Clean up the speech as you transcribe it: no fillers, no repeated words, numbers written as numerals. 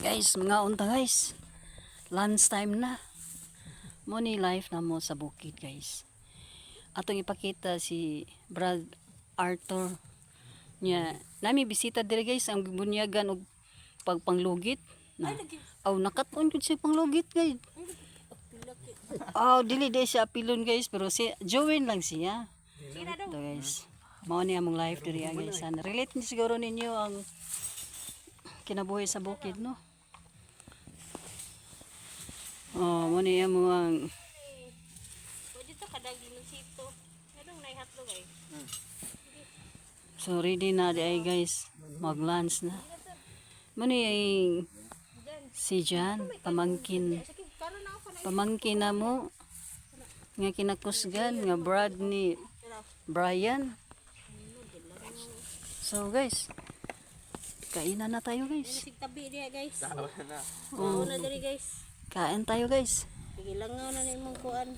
Guys, mga unta guys. Lunch time na. Money life na mo sa bukid guys. Atong ipakita si Brad Arthur nya. Nami bisita dire guys ang bunyagan og pagpanglugit. Na. Aw nakaton gud siya panglugit guys. Oh, dili day siya apilon guys pero si join lang siya. Ito guys. Mao ni among life diri guys. Relate ni siguro ninyo ang kinabuhi sa bukid no. Oh, mo ni among Dito kadag limonsito. Anong naihatlog ay? so ready na di ay guys. Mag-lunch na. Mo ni si Jan pamangkin na mo nga kinakusgan nga Brad ni Brian. So guys, kainan na tayo guys. Sig tabi diha guys. Oh, Na diri guys. kain tayo guys. Sige langaw na nimong kuan.